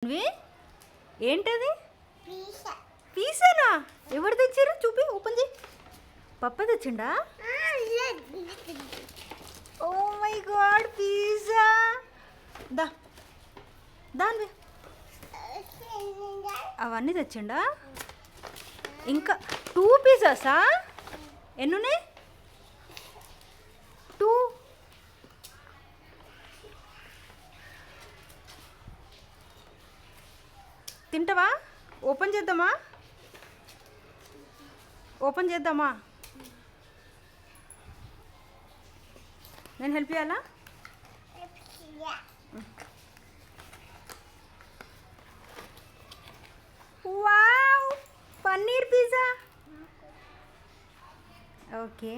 అన్వి ఏంటది? పిజ్జానా? ఎవరు తెచ్చారు? చూపి, ఓపెన్ చేయి. పప్ప తెచ్చిండా? Oh my god, pizza! దా దాని అవన్నీ తెచ్చిండా? ఇంకా 2 పిజ్జాసా? ఎన్నున్నాయి? 2. తింటావా? ఓపెన్ చేద్దామా? ఓపెన్ చేద్దామా? నేను హెల్ప్ చేయాలా? Wow, paneer pizza. ఓకే.